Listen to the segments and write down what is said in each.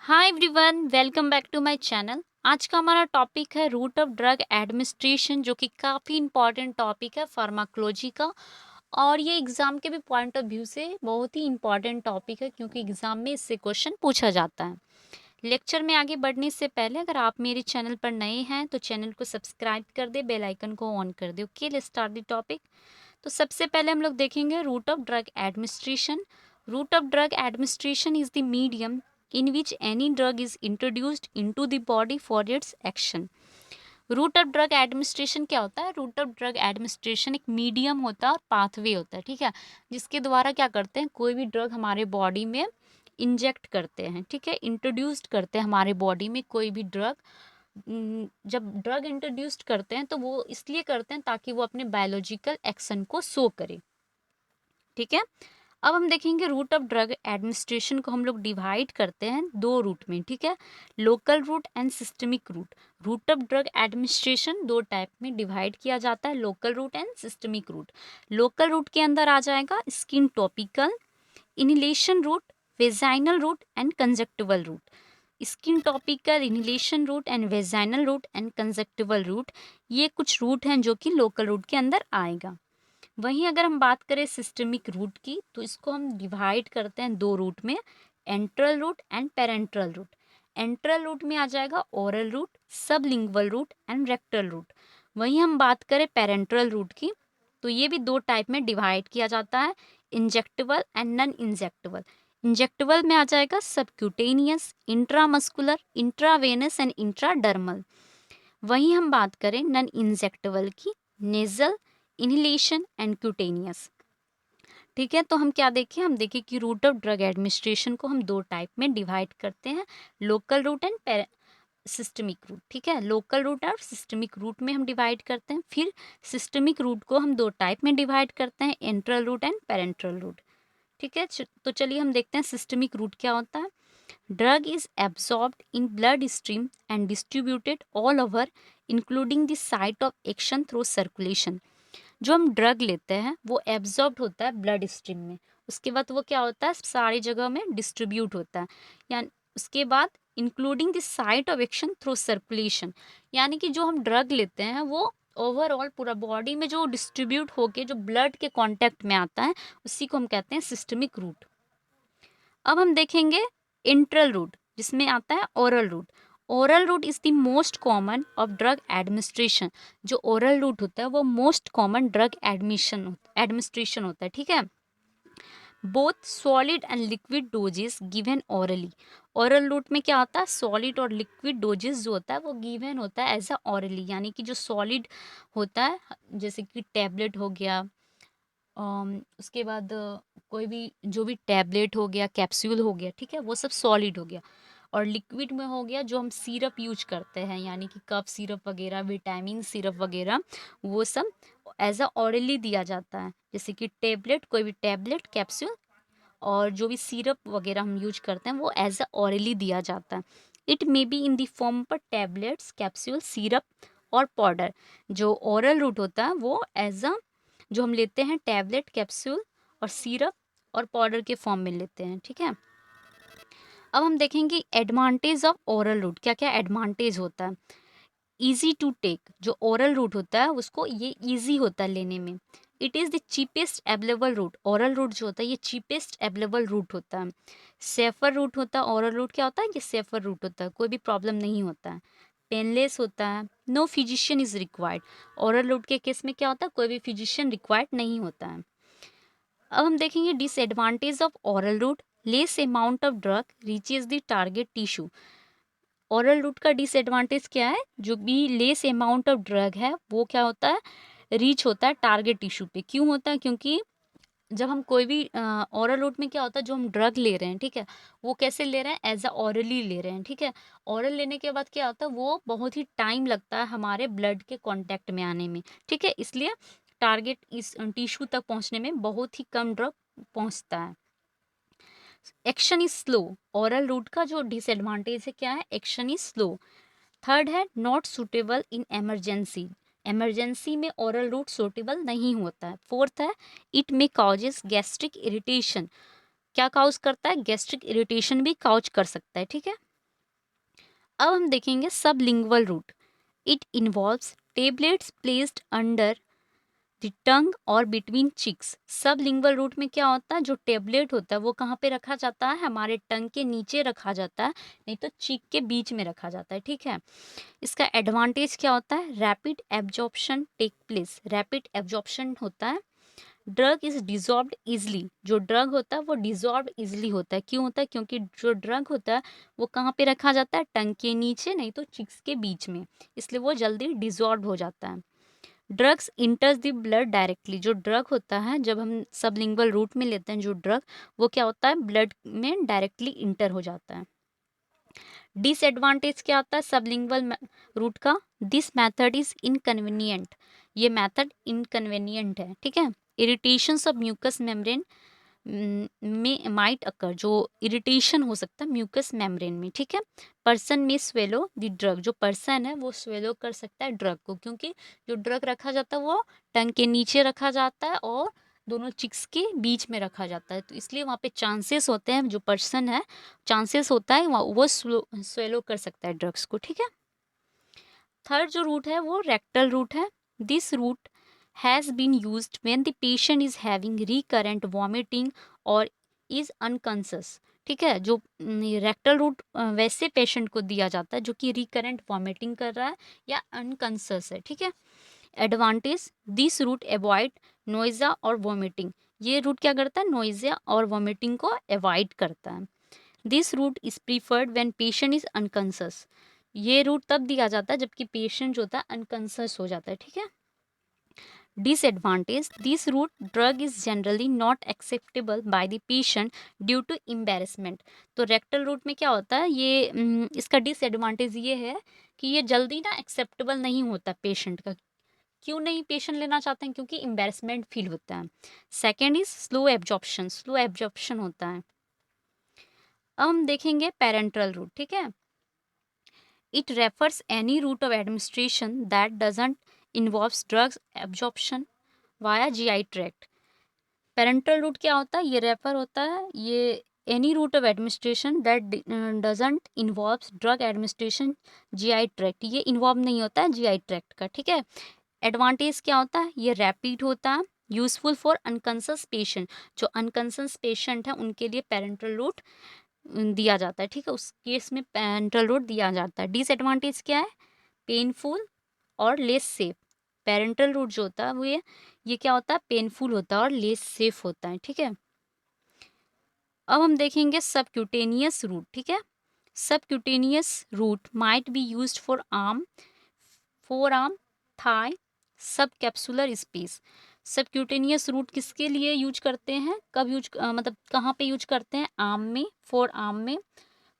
Hi everyone, welcome back to my channel. आज का हमारा टॉपिक है रूट ऑफ ड्रग एडमिनिस्ट्रेशन, जो कि काफ़ी इंपॉर्टेंट टॉपिक है फार्माकोलॉजी का। और ये एग्ज़ाम के भी पॉइंट ऑफ व्यू से बहुत ही इंपॉर्टेंट टॉपिक है, क्योंकि एग्ज़ाम में इससे क्वेश्चन पूछा जाता है। लेक्चर में आगे बढ़ने से पहले अगर आप मेरे चैनल पर नए हैं तो चैनल को सब्सक्राइब कर दे, बेल आइकन को ऑन कर दे। Okay, let's start the topic. तो सबसे पहले हम लोग देखेंगे route of drug administration. Route of drug administration is the medium in which any drug is introduced into the body for its action. Route of drug administration क्या होता है? Route of drug administration एक medium होता है और pathway होता है, ठीक है, जिसके द्वारा क्या करते हैं, कोई भी ड्रग हमारे बॉडी में इंजेक्ट करते हैं, ठीक है, इंट्रोड्यूस्ड करते हैं हमारे बॉडी में कोई भी ड्रग। जब ड्रग इंट्रोड्यूस्ड करते हैं तो वो इसलिए करते हैं ताकि वो अपने बायोलॉजिकल एक्शन को शो करे, ठीक है। अब हम देखेंगे रूट ऑफ ड्रग एडमिनिस्ट्रेशन को हम लोग डिवाइड करते हैं दो रूट में, ठीक है, local route and systemic route. Route of drug administration दो टाइप में डिवाइड किया जाता है, local route and systemic route. Local route के अंदर आ जाएगा skin topical, inhalation route, vaginal route and conjunctival route. Skin topical, inhalation route and vaginal route and conjunctival route, ये कुछ रूट हैं जो कि लोकल रूट के अंदर आएगा। वहीं अगर हम बात करें सिस्टमिक रूट की, तो इसको हम डिवाइड करते हैं दो रूट में, enteral route and parenteral route. Enteral route में आ जाएगा oral route, sublingual route and rectal route. वहीं हम बात करें पेरेंट्रल रूट की, तो ये भी दो टाइप में डिवाइड किया जाता है, injectable and non injectable. Injectable में आ जाएगा subcutaneous, intramuscular, intravenous and intradermal. वहीं हम बात करें नॉन इंजेक्टेबल की, नेजल, इनहेलेशन एंड क्यूटेनियस, ठीक है। तो हम क्या देखें, हम देखें कि रूट ऑफ ड्रग एडमिनिस्ट्रेशन को हम दो टाइप में डिवाइड करते हैं, local route and systemic route, ठीक है। लोकल रूट और सिस्टमिक रूट में हम डिवाइड करते हैं। फिर सिस्टमिक रूट को हम दो टाइप में डिवाइड करते हैं, enteral route and parenteral route, ठीक है। तो चलिए हम देखते हैं सिस्टमिक रूट क्या होता है। Drug is absorbed in blood stream and distributed all over including the site of action through circulation. जो हम ड्रग लेते हैं वो एब्जॉर्ब होता है ब्लड स्ट्रीम में, उसके बाद वो क्या होता है, सारी जगह में डिस्ट्रीब्यूट होता है, यानी उसके बाद including the site of action through circulation, यानी कि जो हम ड्रग लेते हैं वो ओवरऑल पूरा बॉडी में जो डिस्ट्रीब्यूट होके जो ब्लड के कांटेक्ट में आता है, उसी को हम कहते हैं सिस्टमिक रूट। अब हम देखेंगे इंट्रल रूट, जिसमें आता है oral route. Oral root is the most common of drug administration. जो ओरल रूट होता है वो मोस्ट कॉमन ड्रग एडमिनिस्ट्रेशन होता है, ठीक है। Both solid and liquid dosage given orally. Oral route में क्या होता है, सॉलिड और लिक्विड डोजेस जो होता है वो गिवन होता है एज अ ओरली, यानी कि जो सॉलिड होता है जैसे कि टैबलेट हो गया, उसके बाद कोई भी जो भी टैबलेट हो गया, कैप्सूल हो गया, ठीक है, वो सब सॉलिड हो गया। और लिक्विड में हो गया जो हम सिरप यूज करते हैं, यानी कि कफ सिरप वगैरह, विटामिन सिरप वगैरह, वो सब एज अ ऑरली दिया जाता है, जैसे कि टेबलेट, कोई भी टेबलेट, कैप्सूल, और जो भी सिरप वगैरह हम यूज करते हैं वो एज अ ऑरली दिया जाता है। It may be in the form पर टैबलेट्स, कैप्सूल, सिरप और पाउडर। जो ओरल रूट होता है वो एज अ जो हम लेते हैं टैबलेट, कैप्सूल और सिरप और पाउडर के फॉर्म में लेते हैं, ठीक है। अब हम देखेंगे एडवांटेज ऑफ ओरल रूट, क्या क्या एडवांटेज होता है। इजी टू टेक, जो ओरल रूट होता है उसको ये इजी होता है लेने में। It is the cheapest available route, oral route जो होता है ये चीपेस्ट अवेलेबल रूट होता है। सेफर रूट होता है, ओरल रूट क्या होता है, ये सेफर रूट होता है, कोई भी प्रॉब्लम नहीं होता है। पेनलेस होता है, no physician is required. Oral route के केस में क्या होता है, कोई भी फिजिशियन रिक्वायर्ड नहीं होता है। अब हम देखेंगे disadvantage of oral route, less amount of drug reaches the target tissue. Oral route का डिसएडवांटेज क्या है, जो भी लेस अमाउंट ऑफ ड्रग है वो क्या होता है, रीच होता है टारगेट टिश्यू पे। क्यों होता है, क्योंकि जब हम कोई भी ओरल रूट में क्या होता है, जो हम ड्रग ले रहे हैं, ठीक है, वो कैसे ले रहे हैं, एज अ ऑरली ले रहे हैं, ठीक है। ऑरल लेने के बाद क्या होता है, वो बहुत ही टाइम लगता है हमारे ब्लड के कांटेक्ट में आने में, ठीक है, इसलिए टारगेट इस टिश्यू तक पहुंचने में बहुत ही कम ड्रग पहुंचता है। Action is slow, oral route का जो डिसएडवांटेज है क्या है, एक्शन इज स्लो। थर्ड है not suitable in emergency, emergency में ओरल रूट सुटेबल नहीं होता है। फोर्थ है it may causes gastric irritation, क्या काउज करता है, गैस्ट्रिक इरिटेशन भी काउज कर सकता है, ठीक है। अब हम देखेंगे sublingual route. It involves tablets placed under the tongue और बिटवीन चिक्स। सबलिंगुअल रूट में क्या होता है, जो टेबलेट होता है वो कहाँ पे रखा जाता है, हमारे टंग के नीचे रखा जाता है, नहीं तो चीक के बीच में रखा जाता है। ठीक है, इसका एडवांटेज क्या होता है, rapid absorption take place. Rapid absorption होता है, ड्रग इज डिजॉल्व्ड इजली। जो ड्रग होता है वो डिजॉल्व इजली होता है। क्यों होता है, क्योंकि जो ड्रग होता है वो कहाँ पे रखा जाता है, टंग के नीचे, नहीं तो चिक्स के बीच में, इसलिए वो जल्दी डिजॉल्व हो जाता है। Drugs इंटर्स the blood directly. जो ड्रग होता है, जब हम सबलिंगुअल रूट में लेते हैं जो ड्रग, वो क्या होता है, ब्लड में डायरेक्टली इंटर हो जाता है। डिसएडवांटेज क्या होता है सबलिंगुअल रूट का, दिस मेथड इज इनकन्वीनियंट। ये मेथड इनकन्वीनियंट है। ठीक है, इरिटेशंस ऑफ म्यूकस मेम्ब्रेन में माइट अकर। जो इरिटेशन हो सकता है म्यूकस मेम्ब्रेन में। ठीक है, पर्सन में स्वेलो द ड्रग। जो पर्सन है वो स्वेलो कर सकता है ड्रग को, क्योंकि जो ड्रग रखा जाता है वो टंग के नीचे रखा जाता है और दोनों चिक्स के बीच में रखा जाता है, तो इसलिए वहाँ पे चांसेस होते हैं, जो पर्सन है चांसेस होता है वो स्वेलो कर सकता है ड्रग्स को। ठीक है, थर्ड जो रूट है वो रेक्टल रूट है। This route has been used when the patient is having recurrent vomiting और इज अनकॉन्शियस। ठीक है, जो रेक्टल रूट वैसे पेशेंट को दिया जाता है जो कि रिकरेंट वॉमिटिंग कर रहा है या अनकॉन्शियस है। ठीक है, एडवांटेज, दिस रूट अवॉइड नोइज़ा और वॉमिटिंग। ये रूट क्या करता है, नोइज़ा और वॉमिटिंग को अवॉइड करता है। This route is preferred when patient is unconscious. ये रूट तब दिया जाता है जबकि पेशेंट जो होता है अनकॉन्शियस हो जाता है। ठीक है, disadvantage, this route drug is generally not acceptable by the patient due to embarrassment. तो रेक्टल रूट में क्या होता है, ये इसका डिसएडवांटेज ये है कि ये जल्दी ना एक्सेप्टेबल नहीं होता पेशेंट का। क्यों नहीं पेशेंट लेना चाहते हैं, क्योंकि एम्बेरसमेंट फील होता है। Second is slow absorption. Slow absorption होता है। अब हम देखेंगे पेरेंटल रूट। ठीक है, it refers any route of administration that doesn't involves drugs absorption via GI tract. Parenteral route क्या होता है, ये रेफर होता है, ये any route of administration that doesn't involves drug administration GI tract. ये इन्वॉल्व नहीं होता है जीआई ट्रैक्ट का। ठीक है, एडवांटेज क्या होता है, ये रैपिड होता है, यूजफुल फॉर अनकॉन्शियस पेशेंट। जो अनकॉन्शियस पेशेंट है उनके लिए पेरेंटल रूट दिया जाता है। ठीक है, उस केस में पेरेंटल रूट दिया जाता है। डिसएडवांटेज क्या है, पेनफुल और लेस सेफ। पेरेंटल रूट जो होता है वो ये क्या होता है, पेनफुल होता है और लेस सेफ होता है। ठीक है, अब हम देखेंगे सबक्यूटेनियस रूट। ठीक है, subcutaneous route might be used for arm, forearm, thigh, subcapsular space. Subcutaneous route किसके लिए यूज करते हैं, कब यूज मतलब कहाँ पे यूज करते हैं, आर्म में, फोर आर्म में,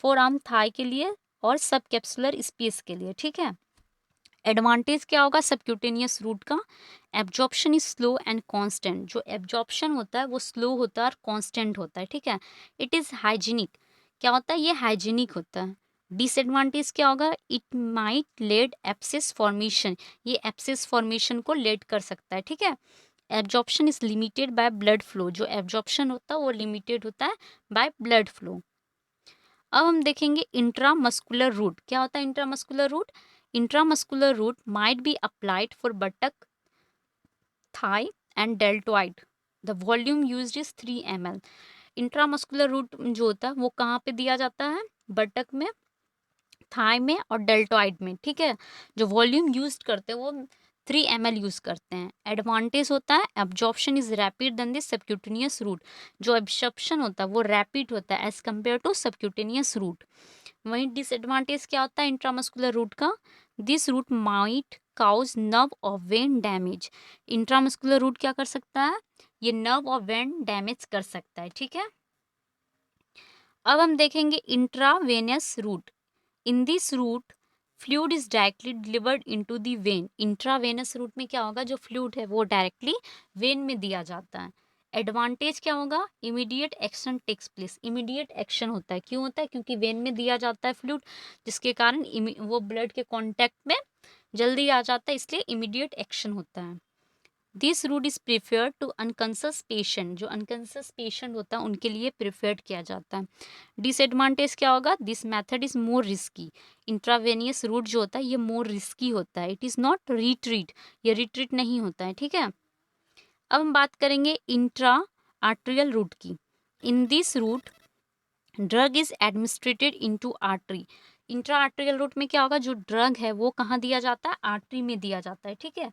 फोर आर्म थाई के लिए और सब कैप्सुलर स्पेस के लिए। ठीक है, एडवांटेज क्या होगा सबक्यूटेनियस रूट का, absorption is slow and constant. जो एब्जॉर्प्शन होता है वो स्लो होता है और कांस्टेंट होता है। ठीक है, इट इज़ हाइजीनिक। क्या होता है, ये हाइजीनिक होता है। डिसएडवांटेज क्या होगा, it might lead abscess formation. ये एप्सिस फॉर्मेशन को लेड कर सकता है। ठीक है, absorption is limited by blood flow. जो एब्जॉर्प्शन होता है वो लिमिटेड होता है बाय ब्लड फ्लो। अब हम देखेंगे इंट्रामस्कुलर रूट। क्या होता है intramuscular route, intramuscular route might be applied for buttock, thigh and deltoid. The volume used is 3 ml। Intramuscular route जो होता है वो कहाँ पे दिया जाता है, बटक में, थाई में और डेल्टोइड में। ठीक है, जो वॉल्यूम यूज करते हैं वो 3 ml यूज करते हैं। एडवांटेज होता है absorption is rapid than this subcutaneous route. जो एब्जॉर्प्शन होता है वो रैपिड होता है as compare to subcutaneous route. वहीं डिसएडवांटेज क्या होता है इंट्रामस्कुलर रूट का, this route might cause nerve और वेन डैमेज। इंट्रामस्कुलर रूट क्या कर सकता है, ये नर्व और वेन डैमेज कर सकता है। ठीक है, अब हम देखेंगे intravenous route. In this route fluid is directly delivered into the vein. Intravenous route में क्या होगा, जो फ्लूइड है वो डायरेक्टली वेन में दिया जाता है। एडवांटेज क्या होगा, immediate action takes place. Immediate action होता है, क्यों होता है, क्योंकि वेन में दिया जाता है फ्लूइड, जिसके कारण वो ब्लड के कांटेक्ट में जल्दी आ जाता है, इसलिए इमीडिएट एक्शन होता है। This route is preferred to unconscious patient, जो अनकंसस पेशेंट होता है उनके लिए प्रिफर्ड किया जाता है। डिसएडवांटेज क्या होगा, this method is more risky, intravenous route जो होता है ये मोर रिस्की होता है, इट इज़ नॉट रिट्रीट, ये रिट्रीट नहीं होता है, ठीक है। अब हम बात करेंगे इंट्रा आर्ट्रियल रूट की। In this route drug is administered into artery. Intra arterial route में क्या होगा, जो ड्रग है वो कहाँ दिया जाता है, आर्टरी में दिया जाता है, ठीक है।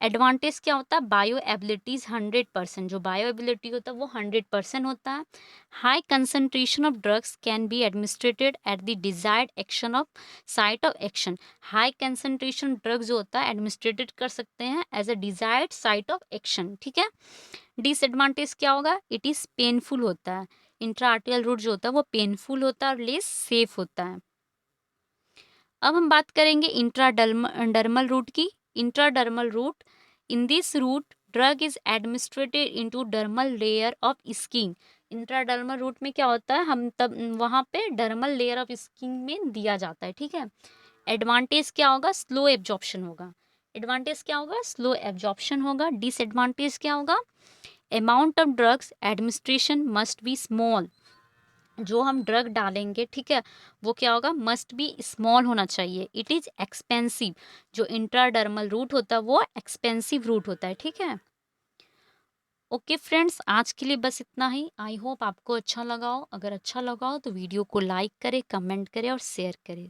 एडवांटेज क्या होता है, बायो एबिलिटीज 100%, जो बायो एबिलिटी होता है वो 100% होता है। High concentration of drugs can be administered at the desired action of site of action. High concentration drug जो होता है एडमिनिस्ट्रेटेड कर सकते हैं as a desired site of action, ठीक है। डिसएडवांटेज क्या होगा, इट इज पेनफुल होता है, इंट्रा आर्टियल रूट जो होता है वो पेनफुल होता है और लेस सेफ होता है। अब हम बात करेंगे इंट्राडर्मल रूट की। Intradermal route, in this route drug is administered into dermal layer of skin. Intradermal route में क्या होता है, हम तब वहाँ पे डर्मल लेयर ऑफ स्किन में दिया जाता है, ठीक है। एडवांटेज क्या होगा, स्लो एब्जॉर्प्शन होगा। एडवांटेज क्या होगा, स्लो एब्जॉर्प्शन होगा। डिसएडवांटेज क्या होगा, amount of drugs administration must be small. जो हम ड्रग डालेंगे, ठीक है, वो क्या होगा, मस्ट बी स्मॉल होना चाहिए। इट इज एक्सपेंसिव, जो इंट्राडर्मल रूट होता है वो एक्सपेंसिव रूट होता है, ठीक है। ओके फ्रेंड्स, आज के लिए बस इतना ही। आई होप आपको अच्छा लगा हो। अगर अच्छा लगा हो तो वीडियो को लाइक करें, कमेंट करें और शेयर करें।